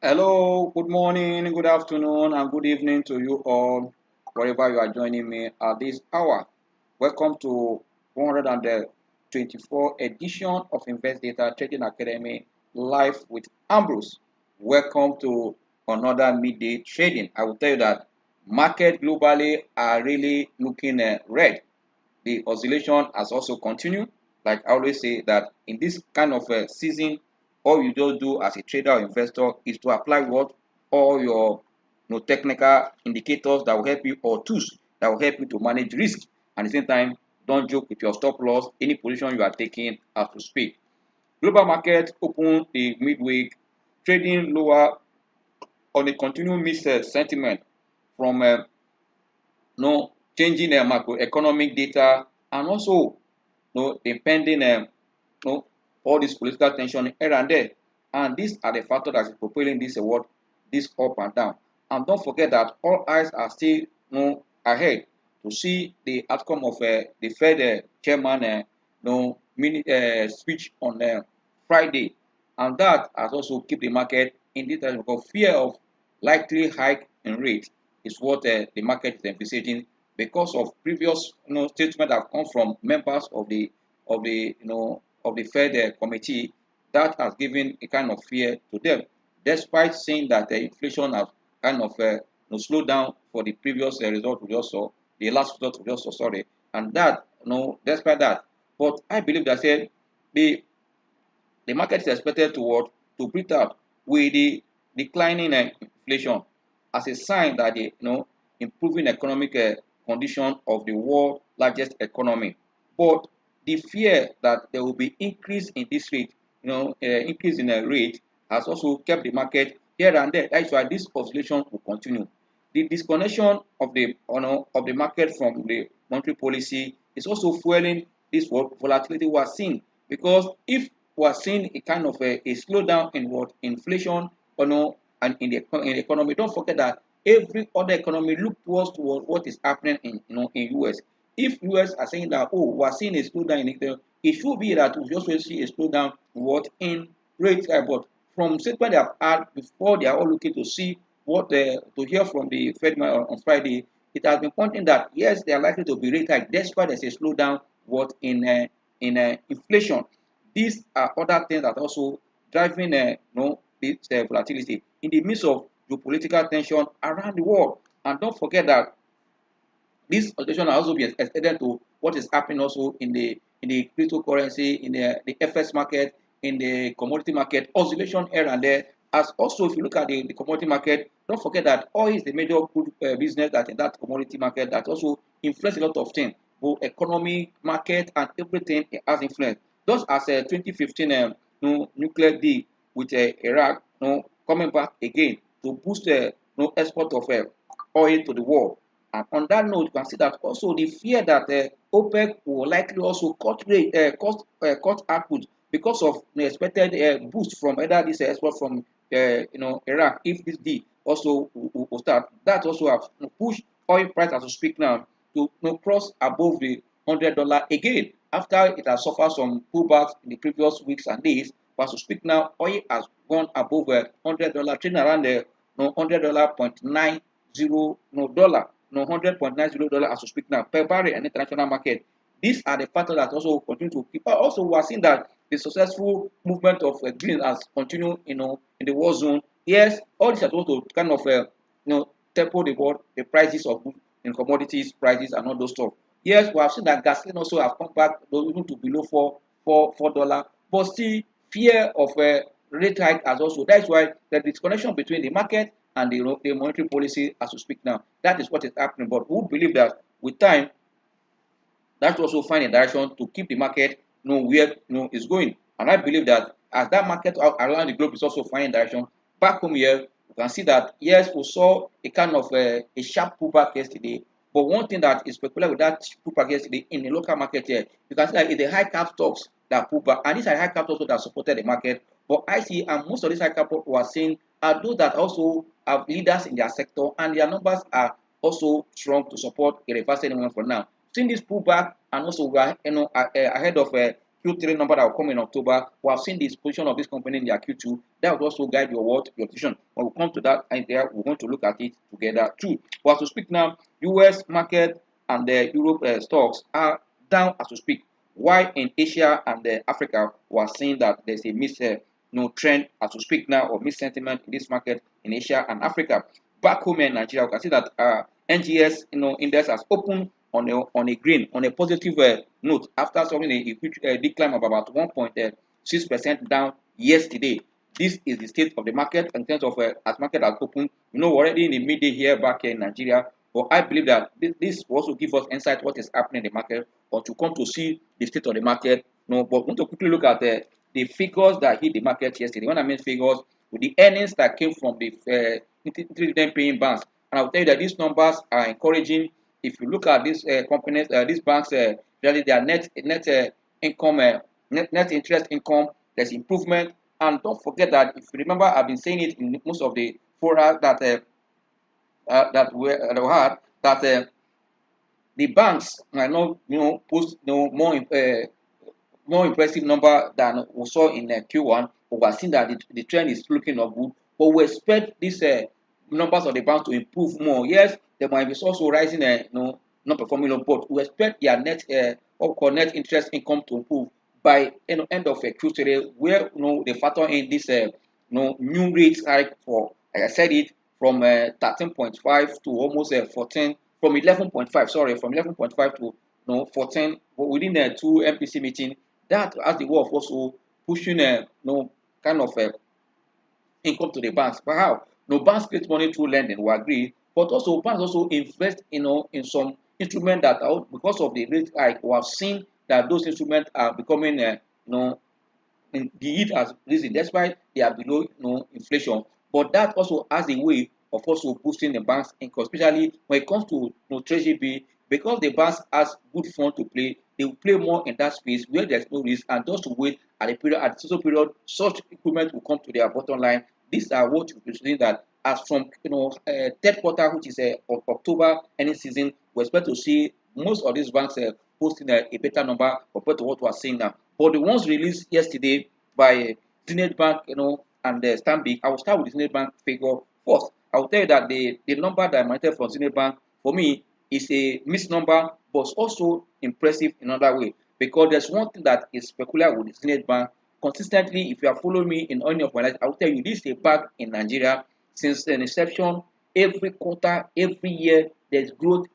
Hello, good morning, good afternoon, and good evening to you all, wherever you are joining me at this hour. Welcome to 124 edition of Investdata Trading Academy live with Ambrose. Welcome to another midday trading. I will tell you that market globally are really looking red. The oscillation has also continued. Like I always say that in this kind of season, all you just do as a trader or investor is to apply what all your technical indicators that will help you or tools that will help you to manage risk. And at the same time, don't joke with your stop loss. Any position you are taking as to speak. Global market open the midweek, trading lower on a continued mixed sentiment from changing macroeconomic data and also impending all this political tension here and there. And these are the factors that is propelling this award, this up and down. And don't forget that all eyes are still ahead to see the outcome of the Fed chairman speech on Friday. And that has also kept the market in this time because fear of likely hike in rate is what the market is envisaging because of previous statements that have come from members of the Fed committee that has given a kind of fear to them, despite saying that the inflation has kind of slowed down for the previous result we just saw, the last result we just saw, sorry, and that despite that, but I believe that said the market is expected to what to breathe out with the declining inflation as a sign that the improving economic condition of the world largest economy. But the fear that there will be increase in this rate, increase in a rate has also kept the market here and there. That's why this oscillation will continue. The disconnection of the of the market from the monetary policy is also fueling this volatility we are seeing because if we are seeing a kind of a slowdown in what inflation and in the economy, don't forget that every other economy look towards what is happening in US. If US are saying that, oh, we are seeing a slowdown in it should be that we also see a slowdown in rate, but from statement they have had before, they are all looking to see what to hear from the Fed on Friday. It has been pointing that yes, they are likely to be rate hike despite there's a slowdown in inflation. These are other things that also driving this volatility in the midst of geopolitical tension around the world. And don't forget that this oscillation will also be extended to what is happening also in the cryptocurrency, in the FX market, in the commodity market, oscillation here and there. As also, if you look at the commodity market, don't forget that oil is the major business that in that commodity market that also influence a lot of things, both economy, market, and everything it has influence. Just as a 2015 nuclear deal with Iraq, coming back again to boost export of oil to the world. And on that note, you can see that also the fear that OPEC will likely also cut output because of the expected boost from either this export from Iraq. If this deal also will start, that also have pushed oil price as we speak now to cross above the $100 again after it has suffered some pullbacks in the previous weeks and days. But as we speak now, oil has gone above $100, trading around the $100 point nine zero dollar, $100.90 as we speak now per barrel in the international market. These are the factors that also continue to keep. Also, we are seeing that the successful movement of green has continued, in the war zone. Yes, all this has also kind of, temper the prices of in commodities prices and all those stuff. Yes, we have seen that gasoline also have come back even to below $4, but still fear of a rate hike has also. That's why the disconnection between the market and the monetary policy as we speak now. That is what is happening. But who believe that with time that also find a direction to keep the market where is going. And I believe that as that market around the globe is also finding direction, back home here, you can see that yes, we saw a kind of a sharp pullback yesterday. But one thing that is peculiar with that pullback yesterday in the local market here, you can see that it's the high cap stocks that pull back. And these are high cap stocks that supported the market. But I see, and most of these high cap we are seeing are those that also have leaders in their sector, and their numbers are also strong to support a reversal movement for now. Seeing this pullback, and also we are ahead of Q3 number that will come in October. We have seen the position of this company in their Q2. That will also guide your what your decision. When we come to that, and there we're going to look at it together too. But as we speak now, U.S. market and the Europe stocks are down as we speak. While in Asia and Africa, we are seeing that there's a mixed trend as we speak now, or mixed sentiment in this market in Asia and Africa. Back home in Nigeria, we can see that NGS index has opened on a green, on a positive note after suffering a huge decline of about 1.6% down yesterday. This is the state of the market in terms of as market has opened. We're already in the midday here back here in Nigeria, but I believe that this will also give us insight what is happening in the market, or to come to see the state of the market. But we want to quickly look at the figures that hit the market yesterday. When I mean figures, with the earnings that came from the dividend paying banks, and I'll tell you that these numbers are encouraging. If you look at these companies, these banks, really their net income, net interest income, there's improvement. And don't forget that if you remember, I've been saying it in most of the fora that we had, that the banks might not post more impressive number than we saw in Q1, but we're seeing that the trend is looking up good. But we expect these numbers of the banks to improve more. Yes, there might be also rising, not performing loan, but we expect their net interest income to improve by end of Q3, where they factor in this new rate hike for, like I said it, from 13.5 to almost 14, from 11.5, sorry, from 11.5 to 14, but within the two MPC meeting. That has the way of also pushing kind of income to the banks. But how? No, banks create money through lending, we agree. But also banks also invest in some instruments that are, because of the rate hike, we have seen that those instruments are becoming the yield has risen despite they are below inflation. But that also has a way of also boosting the bank's income, especially when it comes to treasury bill, because the banks has good fund to play. They will play more in that space where there's no risk, and just to wait at the social period, such equipment will come to their bottom line. These are what you'll be seeing that as from third quarter, which is October any season, we expect to see most of these banks posting a better number compared to what we are seeing now. But the ones released yesterday by Zenith Bank, and Stanbic, I will start with the Zenith Bank figure first. I will tell you that the number that I might from Zenith Bank, for me, is a mixed number, but also impressive in another way. Because there's one thing that is peculiar with the Zenith Bank. Consistently, if you are following me in any of my life, I will tell you this is a bank in Nigeria since the inception. Every quarter, every year, there's growth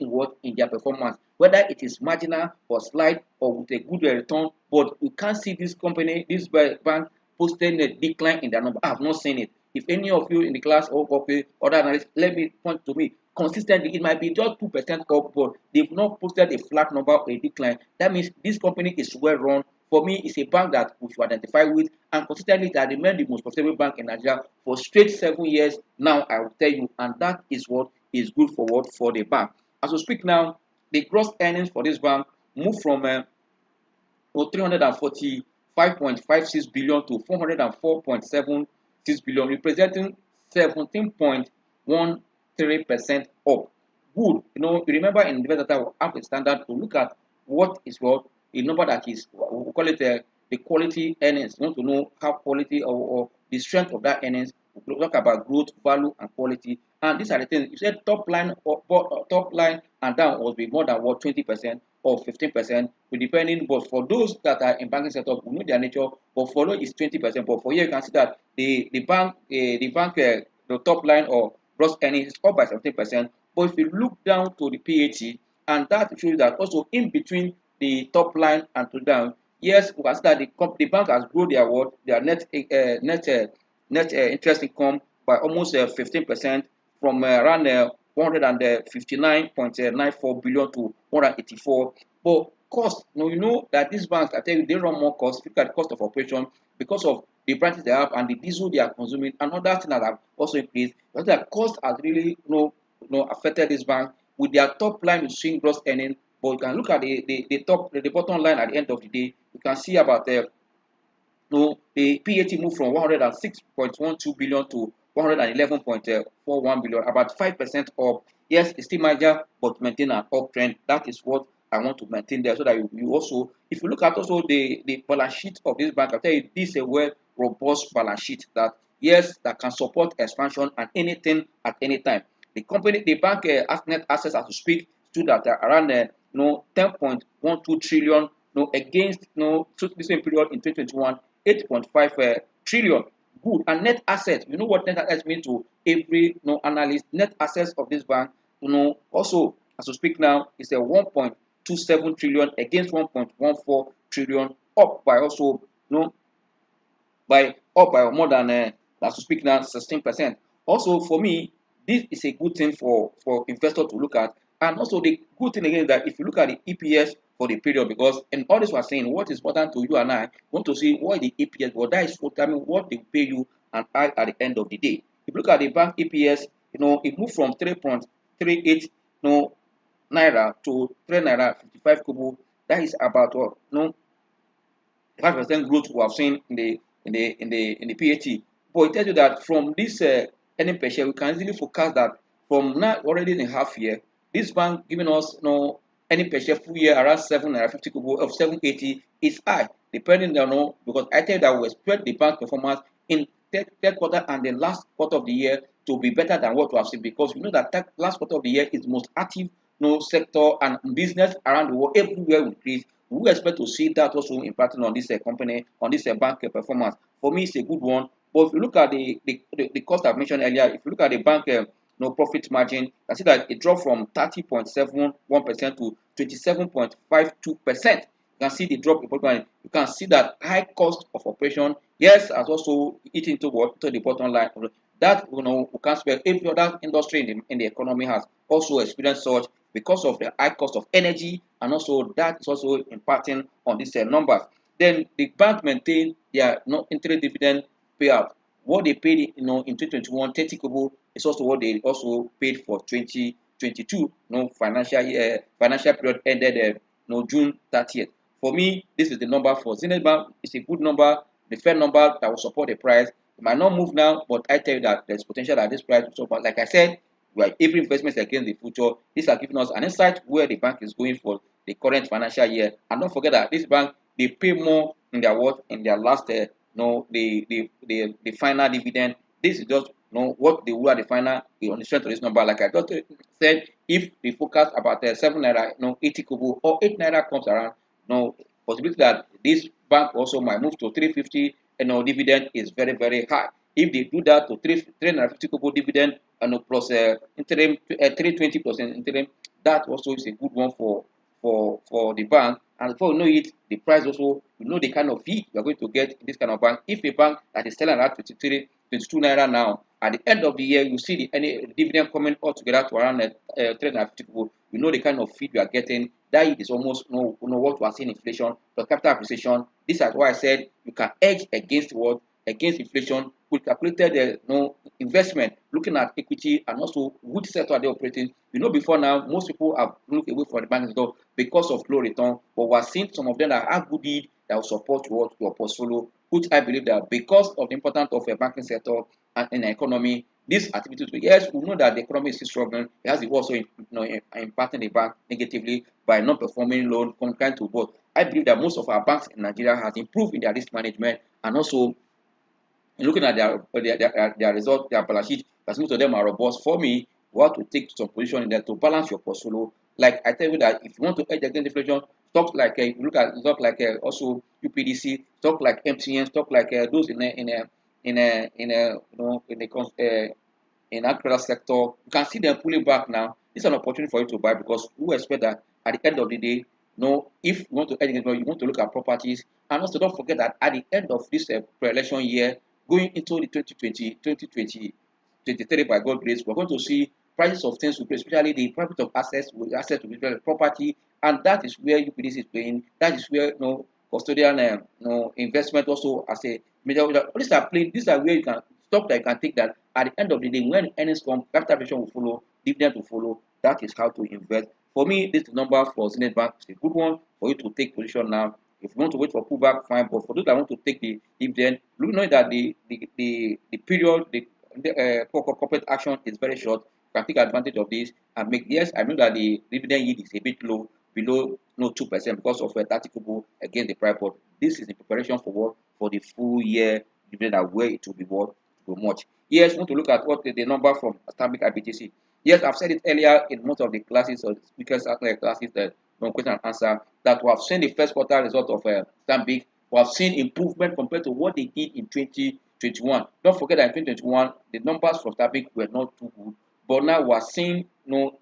in their performance, whether it is marginal or slight or with a good return. But you can't see this company, this bank, posting a decline in their number. I have not seen it. If any of you in the class or copy other analysts, let me point to me consistently. It might be just 2% up, but they've not posted a flat number or a decline. That means this company is well run. For me, it's a bank that we should identify with, and consistently it has remained the most profitable bank in Nigeria for straight 7 years now, I will tell you, and that is what is good forward for the bank. As we speak now, the gross earnings for this bank moved from 345.56 billion to 404.76 billion, representing 17.13% up. Good. You remember in Investdata we have a standard to look at what is what a number that is, we call it the quality earnings. You want to know how quality or the strength of that earnings. We talk about growth, value, and quality. And these are the things. You said top line and down will be more than 20% or 15%, depending. But for those that are in banking setup, we know their nature. But for those it's 20%. But for here you can see that the top line or gross earnings is up by 17%. But if you look down to the PAT, and that shows that also in between the top line and to down, yes, we can see that the bank has grown their net interest income by almost 15%, from around 159.94 billion to 184. But cost, you know that these banks, I tell you, they run more costs. Look at the cost of operation because of the branches they have and the diesel they are consuming, and other things that have also increased. But the cost has really affected this bank. With their top line seeing gross earnings, but you can look at the bottom line at the end of the day. You can see about the PAT moved from 106.12 billion to 111.41 billion, about 5% up. Yes, it's still major, but maintain an uptrend. That is what I want to maintain there, so that you also, if you look at also the balance sheet of this bank, I tell you this is a well robust balance sheet that, yes, that can support expansion and anything at any time. The bank net assets as we speak stood at around 10.12 trillion, against the same period in 2021, 8.5 trillion. Good. And net assets, you know what net assets mean to every analyst. Net assets of this bank, also as we speak now, is a 1.27 trillion against 1.14 trillion, up by also by more than as we speak now 16%. Also for me, this is a good thing for investors to look at. And also the good thing again is that if you look at the EPS for the period, because in all this we're saying, what is important to you and I want to see what the EPS, well, that is what I mean, what they pay you and I at the end of the day. If you look at the bank EPS, it moved from 3.38 naira to 3 naira 55 kobo. That is about what 5% growth we have seen in the PAT. But it tells you that from this earning per share, we can easily forecast that from now already in a half year, this bank giving us earning per share full year around 7.50 kobo of 780 is high, depending on because I think that we expect the bank performance in third quarter and the last quarter of the year to be better than what we have seen, because that last quarter of the year is the most active sector and business around the world, everywhere we increase. We expect to see that also impacting on this company, on this bank performance. For me, it's a good one. But if you look at the cost I mentioned earlier, if you look at the bank profit margin, you can see that it dropped from 30.71% to 27.52%. You can see the drop in profit margin. You can see that high cost of operation, yes, has also eaten into the bottom line. That we can't spell. Every other industry in the economy has also experienced such, because of the high cost of energy, and also that is also impacting on these numbers. Then the bank maintained their interim dividend payout. What they paid in 2021, 30 kobo, is also what they also paid for 2022 financial period ended June 30th. For me, this is the number for Zenith Bank. It's a good number, the fair number that will support the price. It might not move now, but I tell you that there's potential that this price will support. Like I said, every investment against the future. These are giving us an insight where the bank is going for the current financial year. And don't forget that this bank, they pay more in their last the final dividend. This is just what they were at the final on the strength of this number. Like I just said, if we focus about 7 naira 80 kobo or 8 naira comes around, possibility that this bank also might move to 350 dividend is very, very high. If they do that to 350 kobo dividend and plus interim 320% interim, that also is a good one for the bank. And before you know it, the price also, the kind of fee you are going to get in this kind of bank. If a bank that is selling at 22 naira now, at the end of the year, you see the dividend coming all together to around 350 kobo, the kind of fee you are getting. That is almost what we are seeing inflation plus capital appreciation. This is why I said you can hedge against what? Against inflation. We calculated investment, looking at equity and also which sector are they operating. Before now, most people have looked away from the banking sector because of low return, but we're seeing some of them that have good deed that will support your portfolio, which I believe that because of the importance of a banking sector and in the economy, these activities, yes, we know that the economy is still struggling. It has also impacting the bank negatively by not performing loan compared to both. I believe that most of our banks in Nigeria has improved in their risk management, and also looking at their result, their balance sheet, as most of them are robust. For me, you have to take some position in there to balance your portfolio. Like I tell you that if you want to hedge against inflation, stocks like you look at stock like also UPDC, stock like MTN, stock like those in agricultural sector, you can see them pulling back now. It's an opportunity for you to buy, because we expect that at the end of the day, if you want to hedge against, you want to look at properties. And also don't forget that at the end of this pre-election year, going into the 2023 by God grace, we're going to see prices of things, especially the profit of assets, to be property, and that is where UPDC is playing. That is where custodian investment also as a major. These are playing. These are where you can stock that you can take that at the end of the day, when earnings come, capitalization will follow, dividend will follow. That is how to invest. For me, this number for Zenith Bank is a good one for you to take position now. If you want to wait for pullback, fine. But for those that want to take the dividend, you know that the period, for corporate action is very short. You can take advantage of this and make. Yes, I know that the dividend yield is a bit low, below 2% because of 30 kobo against the price. But this is in preparation for what? For the full year dividend, where it will be what? To much. Yes, we want to look at what the number from Stanbic IBTC. Yes, I've said it earlier in most of the classes or speakers classes that question and answer, that we have seen the first quarter result of Stanbic. We have seen improvement compared to what they did in 2021. Don't forget that in 2021 the numbers for Stanbic were not too good, but now we are seeing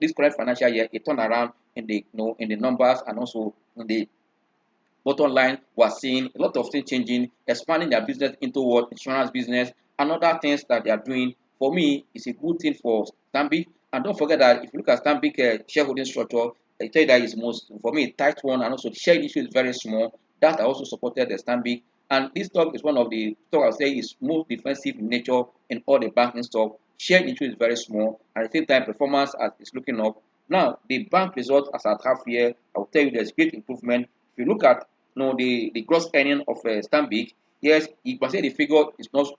this current financial year a turnaround in the in the numbers and also in the bottom line. We are seeing a lot of things changing, expanding their business into what? Insurance business and other things that they are doing. For me, it's a good thing for Stanbic. And don't forget that if you look at Stanbic shareholding structure, I tell you that is most, for me, tight one, and also the share issue is very small. That I also supported the Stanbic. And this stock is one of the stock I would say is most defensive in nature in all the banking stock. Share issue is very small, and at the same time, performance is looking up. Now, the bank result as at half year, I will tell you there's great improvement. If you look at the gross earning of Stanbic, yes, you can say the figure is not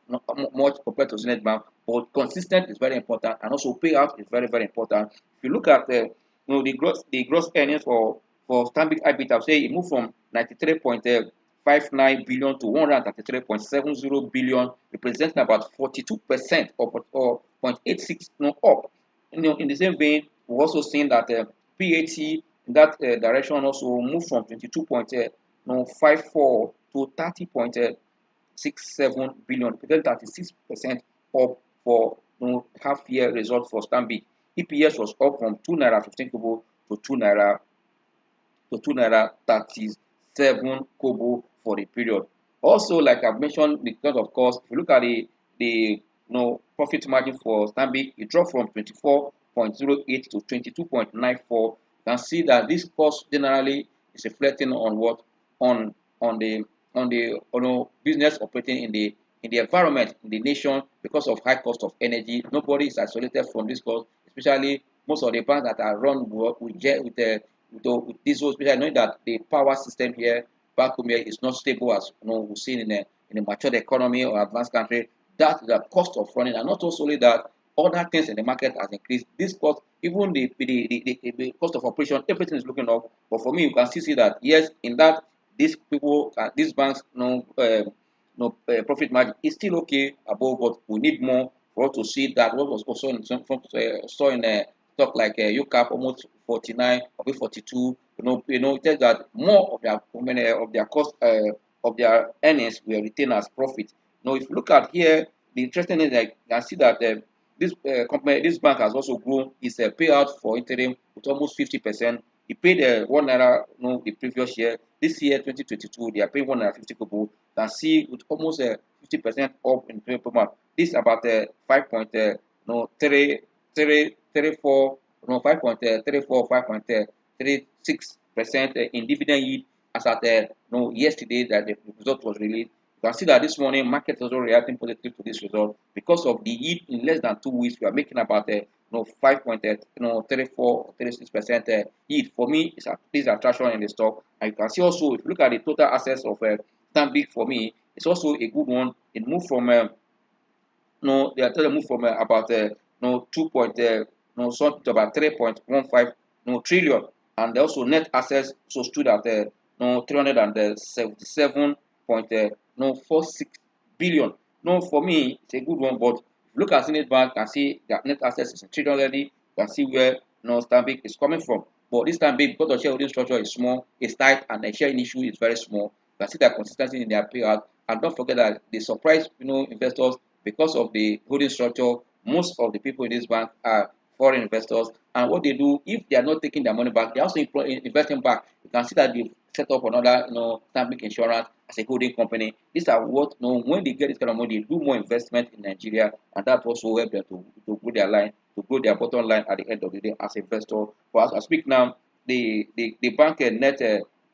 much compared to Zenith Bank, but consistent is very important, and also payout is very, very important. If you look at the gross earnings for Stanbic IBTC, I'll say it moved from 93.59 billion to 133.70 billion, representing about 42% or 0.86 up. In the same vein, we're also seeing that PAT in that direction also moved from 22.54 to 30.67 billion, representing 36% up for half year result for Stanbic. EPS was up from 2 naira 15 kobo to 2 naira 37 kobo for the period. Also, like I've mentioned, because of course, if you look at the profit margin for Stanbic, it dropped from 24.08 to 22.94. You can see that this cost generally is reflecting on what on the business operating in the environment in the nation because of high cost of energy. Nobody is isolated from this cost, especially most of the banks that are run with diesel, especially knowing that the power system here back home here is not stable as we've seen in a matured economy or advanced country. That the cost of running, and not also only that, other things in the market has increased. This cost, even the cost of operation, everything is looking up. But for me, you can still see that yes, in that these people, these banks, profit margin is still okay above, but we need more for us to see that what was also in some saw in a stock like UCAP almost 49 or 42. It tells that more of their cost of their earnings were retained as profit. Now, if you look at here, the interesting is that you can see that this bank has also grown its payout for interim with almost 50%. He paid 1 naira the previous year. This year, 2022, they are paying 1 naira 50 kobo. You can see with almost 50% up in per month. This is about 5.34, 5.36% in dividend yield as at yesterday that the result was released. You can see that this morning market is also reacting positively to this result because of the yield in less than 2 weeks. We are making about 5.34 36% yield. For me, this attraction in the stock. And you can see also if you look at the total assets of Stanbic, for me, it's also a good one. It moved from they are telling move from about 2 point something to about 3.15 trillion, and also net assets so stood at 377.46 billion. No, for me, it's a good one, but if you look at Zenith Bank, you can see that net assets is in trillion already. You can see where Stanbic is coming from. But this Stanbic, because the shareholding structure is small, it's tight, and the sharing issue is very small, you can see that consistency in their payout. And don't forget that they surprise investors because of the holding structure. Most of the people in this bank are foreign investors, and what they do, if they are not taking their money back, they also investing back. You can see that they've set up another Stanbic Insurance as a holding company. These are what when they get this kind of money, they do more investment in Nigeria, and that also help them to grow their line, to grow their bottom line at the end of the day as investor. But as I speak now, the bank net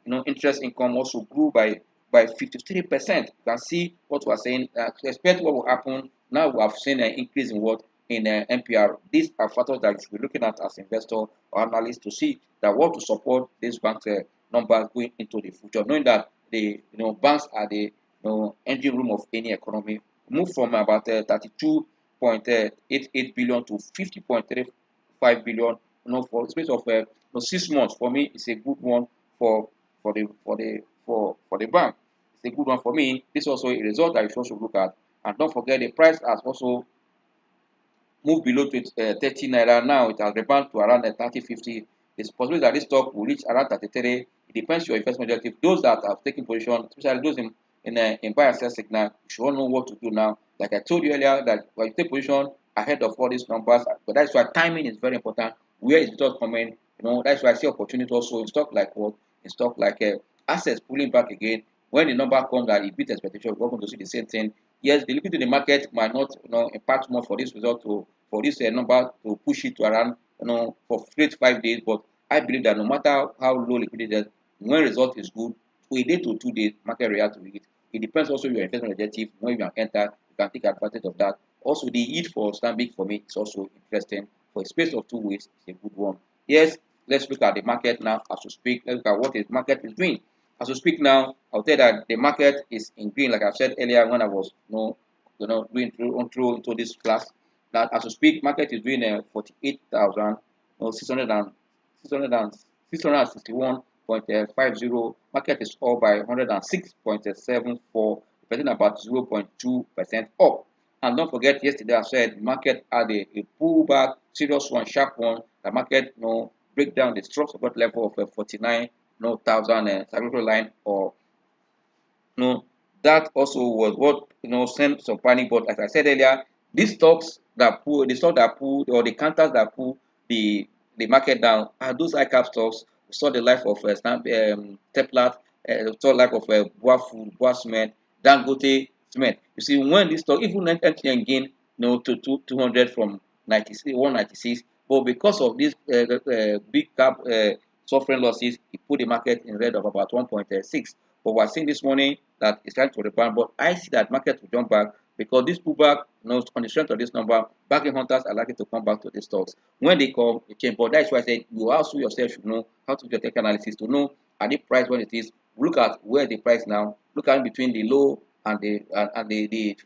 interest income also grew by 53%. You can see what we are saying. Expect what will happen. Now we have seen an increase in what in NPR. These are factors that you should be looking at as investor or analyst to see that what to support these banks numbers going into the future, knowing that the banks are the engine room of any economy. Move from about 32.88 billion to 50.35 billion for the space of 6 months. For me, it's a good one for the bank. It's a good one for me. This is also a result that you should also look at. And don't forget, the price has also moved below 30 naira. Now it has rebounded to around 30, 50. It's possible that this stock will reach around 33. It depends your investment objective. Those that have taken position, especially those in buy and sell signal, you should all know what to do now. Like I told you earlier, that when you take position ahead of all these numbers, but that's why timing is very important. Where is the stock coming? That's why I see opportunity also in stock like what? In stock like assets pulling back again. When the number comes that it beats expectation, we're going to see the same thing. Yes, the liquidity in the market might not impact more for this result to for this number to push it to around for straight 5 days. But I believe that no matter how low liquidity is, when result is good, for a day to 2 days, market react to it. It depends also your investment objective. When you have entered, you can take advantage of that. Also, the yield for Stanbic for me is also interesting. For a space of 2 weeks, it's a good one. Yes, let's look at the market now as we speak. Let's look at what the market is doing. As we speak now, I'll tell you that the market is in green, like I've said earlier when I was doing through into this class. That as we speak, market is doing 48,000 661.50. Market is up by 106.74, representing about 0.2% up. And don't forget, yesterday I said market had a pullback, serious one, sharp one. The market break down the strong support level of 49,000 cyclical line, or that also was what sent some panic. But as I said earlier, these stocks that pull, the stock that pull, or the counters that pull the market down are those high cap stocks. We saw the life of Teplat, saw the life of Boa Food, Boa Cement, Dangote Cement. You see, when this stock, even MTN gained to 200 from 96, 196, but because of this big cap suffering losses, it put the market in red of about 1.6. But we're seeing this morning that it's trying to rebound. But I see that market will jump back because this pullback, on the strength of this number, bargain hunters are likely to come back to the stocks. When they come, it change. But that's why I said you also yourself should know how to do your tech analysis to know at the price when it is. Look at where the price now. Look at between the low and the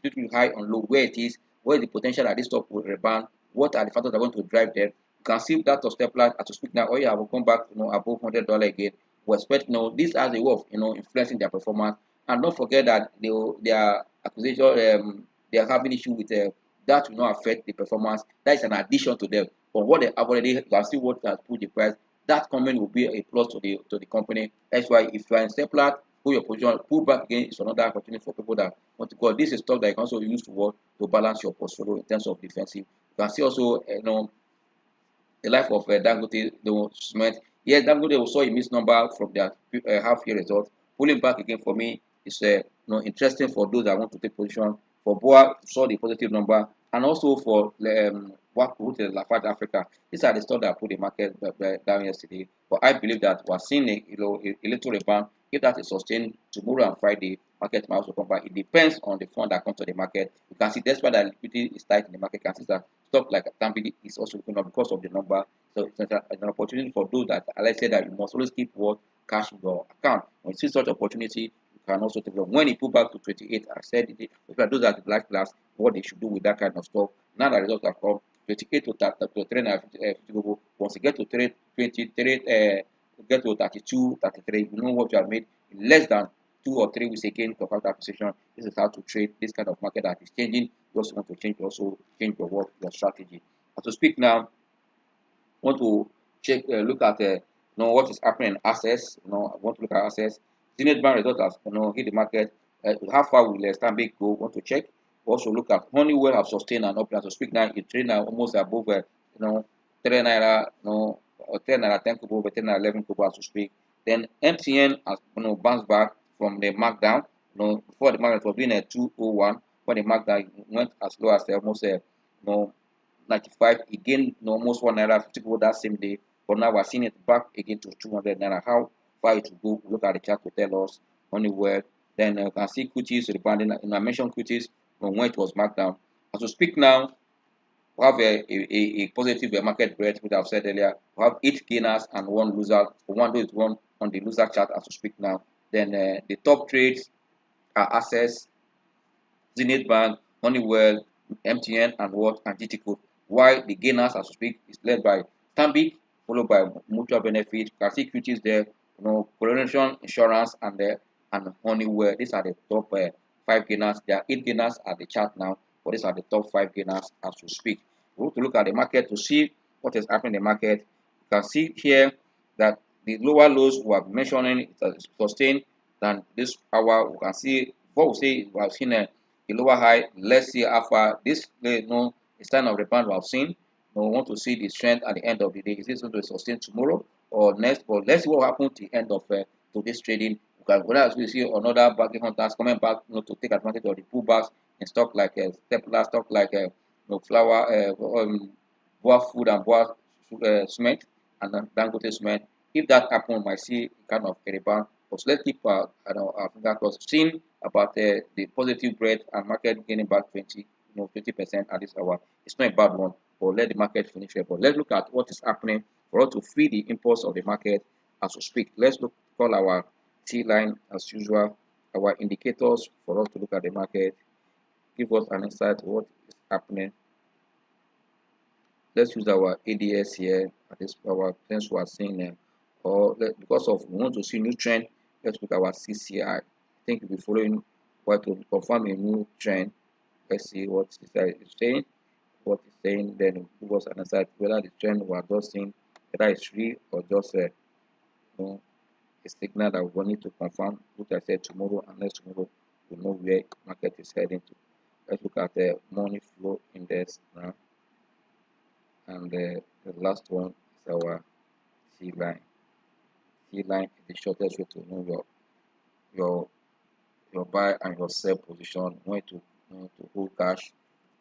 52 high and low, where it is, where is the potential that this stock will rebound. What are the factors that are going to drive them? You can see that of step as to speak now. Oh yeah, will come back above $100 again. We expect this has a way of influencing their performance. And don't forget that their acquisition they are having issue with that will not affect the performance. That is an addition to them. But what they have already, you can see what has put the price. That comment will be a plus to the company. That's why if you are in Seplat, pull your position, pull back again is another opportunity for people that want to go. This is stuff that you can also use to work to balance your portfolio in terms of defensive. You can see also the life of Dangote Cement. Yes, Dangote saw a missed number from their half-year results. Pulling back again for me is interesting for those that want to take position. For Boa, saw the positive number, and also for Lafarge Africa. These are the stocks that put the market down yesterday. But I believe that we're seeing a little rebound. If that is sustained tomorrow and Friday, market might also come back. It depends on the fund that comes to the market. You can see despite that liquidity is tight in the market, you can see that stock like Stanbic is also looking up because of the number. So it's an opportunity for those that, as I said, that you must always keep what cash in your account. When you see such opportunity, you can also take them. When it pull back to 28, I said it. Those that the black class, what they should do with that kind of stuff. Now the results have come 28 to 350. Once you get to 23, get to 32, 33, you know what you have made in less than 2 or 3 weeks again to that position. This is how to trade this kind of market that is changing. You also want to change, your work, your strategy. As to speak now, want to check, look at what is happening in assets. I want to look at assets. Zenith Bank result has hit the market. How far will Stanbic go? Want to check. Also look at Honeywell have sustained an uptrend. As to speak now, it trade now almost above 3 naira, 10 naira 10 kobo, 10 naira 11 kobo as to speak. Then MTN has bounced back from the markdown. Before the market was being 201, when the markdown went as low as almost 95, again almost 1 naira 50 kobo that same day. But now we're seeing it back again to 200 naira. How far it will go? Look at the chart to tell us Honeywell. Then you can see Cuties rebounding. I mentioned Cuties from when it was marked down. As we speak now, we have a positive market breadth, which I've said earlier. We have 8 gainers and 1 loser. One is one on the loser chart as we speak now. Then the top trades are Access, Zenith Bank, Honeywell, MTN, and GT Code. While the gainers as we speak is led by Stanbic, followed by mutual benefit. You can see equities there, correlation insurance and Honeywell. These are the top 5 gainers. There are 8 gainers at the chart now, but these are the top 5 gainers as we speak. We want to look at the market to see what is happening in the market. You can see here that the lower lows we have mentioning it has sustained than this hour. We can see before we say we have seen a lower high. Let's see how far this a sign of rebound we have seen. We want to see the trend at the end of the day. Is this going to sustain tomorrow or next? But let's see what happens at the end of today's trading. Because as we see another bargain hunters coming back, to take advantage of the pullbacks in stock like Stapler, stock like flour, Boa Food and Boa Cement and Dangote Cement. If that happens, we might see kind of a rebound. But let's keep our finger crossed. Seeing about the positive bread and market gaining back 20% at this hour. It's not a bad one, but let the market finish here. But let's look at what is happening for us to free the impulse of the market as we speak. Let's call our T line as usual, our indicators for us to look at the market, give us an insight to what is happening. Let's use our ADS here at this our trends we are seeing there. Because of we want to see new trend, let's look at our CCI. I think we'll be following what to confirm a new trend. Let's see what CCI is saying. What it's saying, then give us an insight whether the trend we are just seeing, whether it's real or just a signal that we need to confirm. Which I said tomorrow, and next tomorrow we know where market is heading to. Let's look at the money flow index now. And the last one is our C line. C line is the shortest way to know your buy and your sell position, when to hold cash,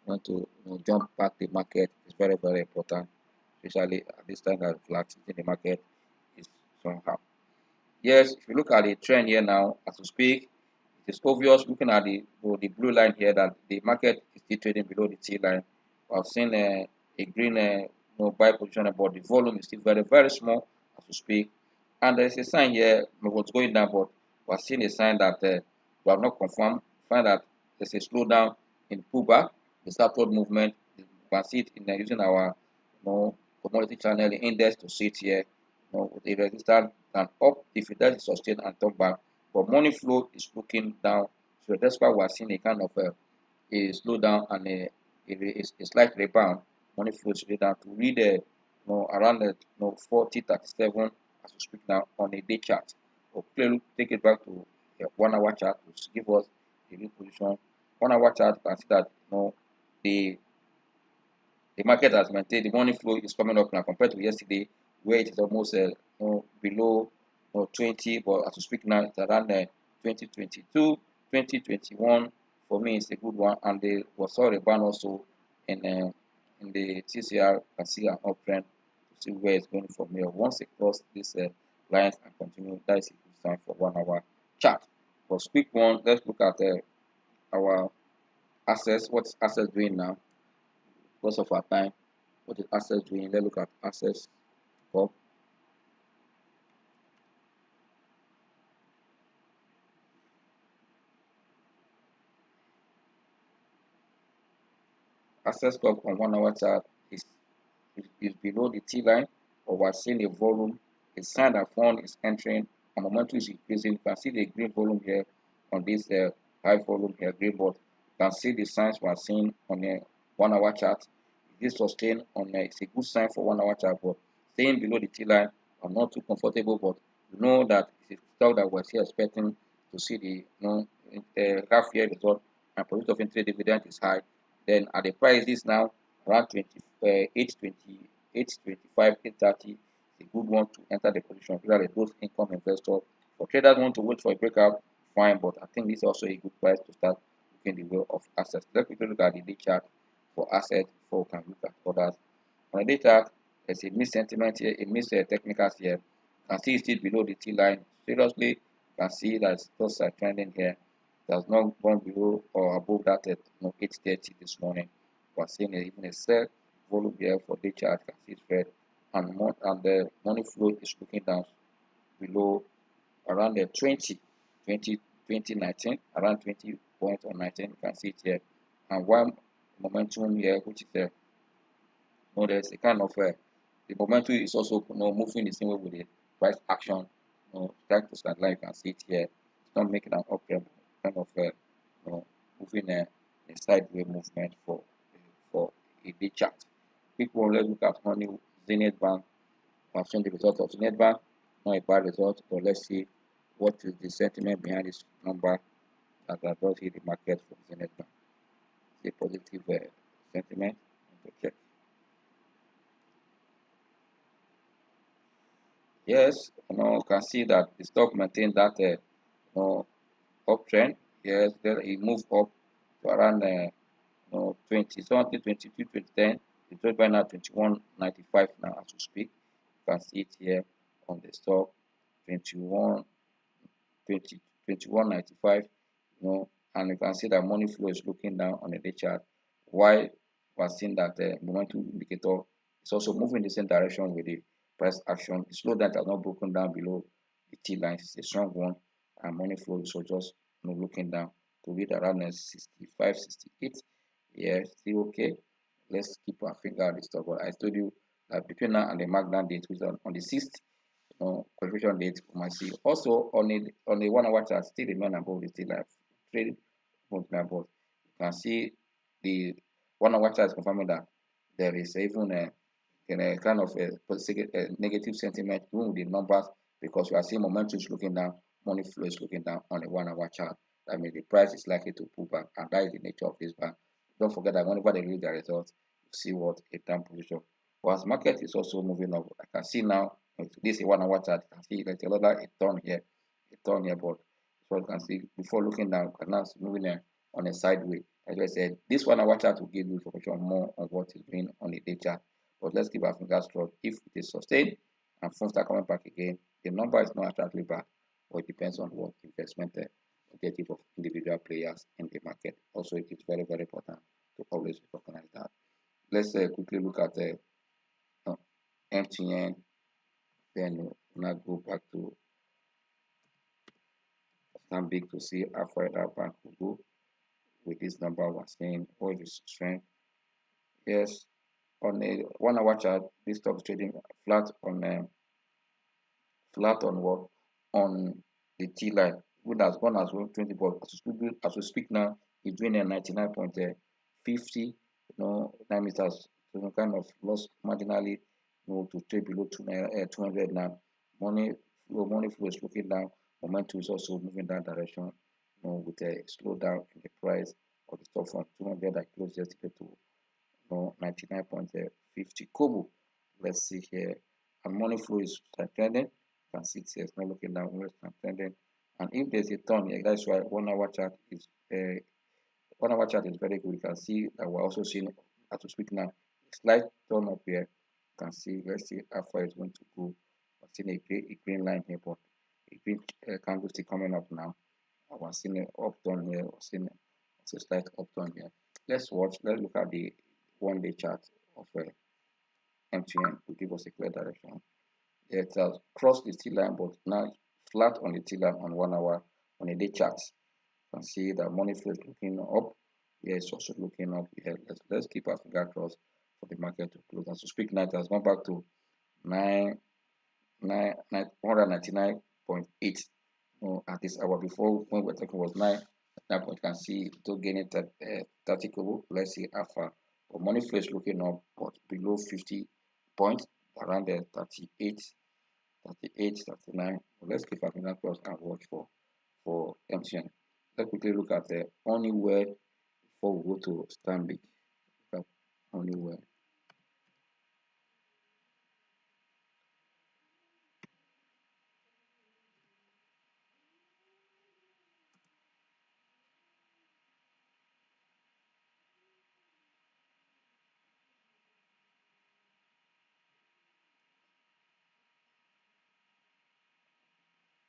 when to jump back the market is very, very important, especially at this time that volatility in the market is somehow. Yes, if you look at the trend here now as we speak, it is obvious looking at the blue line here that the market is still trading below the T line. We have seen a green buy position, but the volume is still very, very small as we speak. And there is a sign here what's going down, but we are seeing a sign that we have not confirmed. Find that there's a slowdown in pullback, the southward movement. You can see it in using our commodity channel index to see it here. With the resistance and up if it does sustain and turn back, but money flow is looking down. So that's why we are seeing a kind of a slowdown and a slight rebound. Money flow is down to read around the 40.37 as we speak now on a day chart. Okay, take it back to a 1 hour chart to give us the new position. 1 hour chart, you can see that the market has maintained. The money flow is coming up now compared to yesterday, where it is almost below 20, but as we speak now, it's around 2022, 2021. For me, it's a good one, and they saw a rebound also in the TCR. You can see an uptrend to see where it's going from here. Once it crosses this lines and continue, that is a good sign for 1 hour chart. For quick one, let's look at our assets. What's assets doing now? Because of our time, what is assets doing? Let's look at assets. Access curve on 1 hour chart is below the T line, but we're seeing a volume, a sign that fund is entering and momentum is increasing. You can see the green volume here on this high volume here, green, but you can see the signs we're seeing on a 1 hour chart. This sustain on it's a good sign for 1 hour chart, but staying below the T line, I'm not too comfortable, but you know that it's a stock that we're still expecting to see the half year result and profit of interest dividend is high. Then at the prices now around 825, 830, it's a good one to enter the position. Especially those income investors. For traders want to wait for a breakout, fine, but I think this is also a good price to start looking the way of assets. Let's quickly look at the day chart for assets before we can look at others. On the day chart, there's a missed sentiment here, a missed technicals here. You can see it's still below the T line. Seriously, you can see that it's just trending here. Does not gone below or above that at 8:30 this morning. We're seeing even a sell volume here for day chart. You can see it's red, and the money flow is looking down below around the 2019, around 20 points or 19. You can see it here, and one momentum here, which is there's a kind of the momentum is also moving the same way with the price action. Trying to start like you can see it here. It's not making an uptrend, kind of moving a sideways movement for a day chart. Quick one, let's look at money. Zenith Bank. I've seen the result of Zenith Bank. Not a bad result, but let's see what is the sentiment behind this number that does hit the market for Zenith Bank. It's a positive sentiment. Okay. Yes, you can see that the stock maintained that uptrend. Yes, then it moved up to around 20 something, 22, 2010. It's trade by now 21.95 now as we speak. You can see it here on the stock 21, 20, 21.95. And you can see that money flow is looking down on the day chart. Why we're seeing that the momentum indicator is also moving in the same direction with the price action. The slow that has not broken down below the T line is a strong one, and money flow is also just looking down to read around 65, 68. Yeah, still okay. Let's keep our finger on the stock. But I told you that between now and the markdown date, which is on the 6th, qualification date, we might see also on a 1 hour chart still remain above the T line. Trade moving above. You can see the 1 hour chart is confirming that there is even a kind of a negative sentiment even with the numbers, because we are seeing momentum is looking down, money flow is looking down on a 1 hour chart. That means the price is likely to pull back, and that is the nature of this bank. Don't forget that whenever they release their results, you see what a time position. But as market is also moving up, I can see now this is a 1 hour chart. You can see there's another a turn here, but so you can see before looking down, and now it's moving on a sideways. As I said, this 1 hour chart will give you information more on what is doing on the day chart. But let's keep our fingers crossed. If it is sustained and funds are coming back again, the number is not attractively bad, but it depends on what investment objective of individual players in the market. Also, it is very, very important to always recognize that. Let's quickly look at the MTN. Then now go back to Stanbic to see how far that bank will go with this number we're seeing. What is strength? Yes, on a 1 hour chart, this stock is trading flat on what on the T line. Good has gone as well 20, but as we speak now, it's doing a 99.50. 9 meters. So kind of lost marginally, to trade below 200 now. Money flow is looking down. Momentum is also moving that direction. With a slowdown in the price of the stock from 200 that closed yesterday to 99.50 kobo. Let's see here, and money flow is trending. You can see it here, it's not looking down, it's trending. And if there's a turn here, that's why 1 hour chart is 1 hour chart is very good. You can see that we're also seeing, as we speak now, a slight turn up here. You can see, let's see how far it's going to go. We're seeing a green line here, but a green candlestick coming up now. We're seeing an up turn here. We're seeing a slight up turn here. Let's look at the 1 day chart of MTN to give us a clear direction. It has crossed the T line, but now flat on the T line on 1 hour on a day chart. You can see that money flow is looking up. Yeah, it's also looking up. Yeah, let's keep our finger crossed for the market to close. And to speak now, it has gone back to 199.8. At this hour before when we're talking was 9. Now you can see to gain it at 30 kobo. Let's see how far. But money flow is looking up, but below 50 points, around the 38, 39. Let's keep our finger crossed and watch for MTN. Let's quickly look at the Honeywell before we go to Stanbic. Look at Honeywell.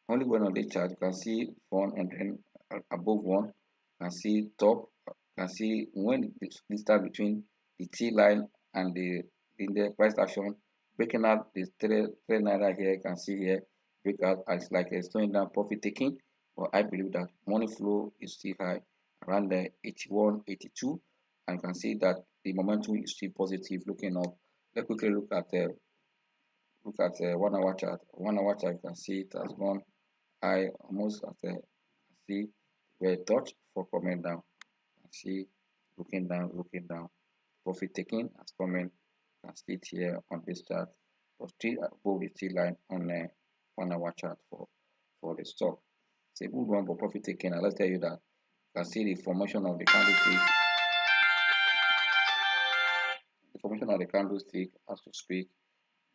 Only one on the chart, you can see 1 and then above 1, you can see top, you can see when the start between the T line and the price action, breaking out the 3 naira here, you can see here, break out as like a slowing down profit taking. But I believe that money flow is still high around the 81, 82, and you can see that the momentum is still positive looking up. Let's quickly look at Look at 1 hour chart. 1 hour chart, you can see it has gone high almost at see where it touch for coming down. See looking down. Profit taking has coming. You can see it here on this chart, but still above the T line on a 1 hour chart for the stock. It's a good one for profit taking. And let's tell you that you can see the formation of the candlestick. The formation of the candlestick as to speak.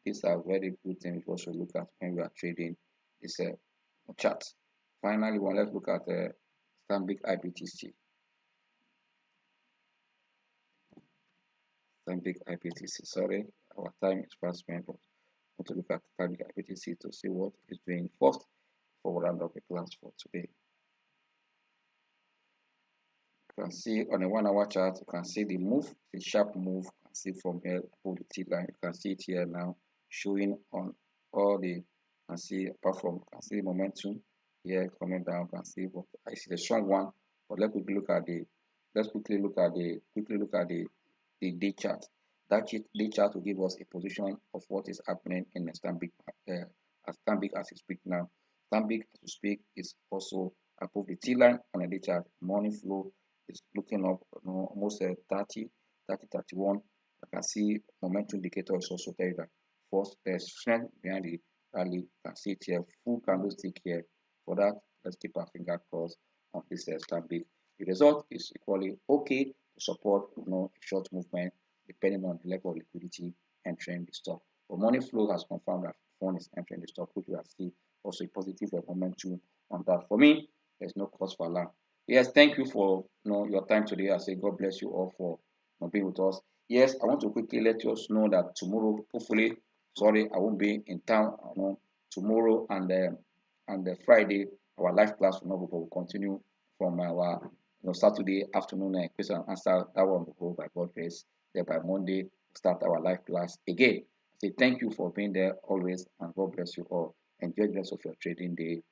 These are very good things we also look at when we are trading this chart. Finally, let's look at Stanbic IBTC. Stanbic IBTC. Sorry, our time is fast spent, but I want to look at Stanbic IBTC to see what it's doing first before we round up the class for today. You can see on a 1 hour chart, you can see the move, the sharp move. You can see from here above the T line. You can see it here now showing on all the. You can see apart from, you can see the momentum here coming down. You can see, but I see the strong one. But let's quickly look at the day chart. That day chart will give us a position of what is happening in the Stanbic as we speak now. Stanbic as we speak is also above the T line on a day chart. Morning flow is looking up, almost 30, 31. I can see momentum indicator is also there. That first, there's strength behind the rally. You can see it here, full candlestick here. For that, let's keep our finger crossed on this Stanbic. The result is equally okay to support a short movement depending on the level of liquidity entering the stock. But money flow has confirmed that fund is entering the stock, which we have seen also a positive momentum on that. For me, there's no cause for alarm. Yes, thank you for your time today. I say God bless you all for being with us. Yes, I want to quickly let you know that tomorrow, hopefully, sorry, I won't be in town. Tomorrow and Friday, our live class will not go, but will continue from our Saturday afternoon question and answer. That one will go by God grace. Then by Monday, start our live class again. I say thank you for being there always, and God bless you all. Enjoy the rest of your trading day.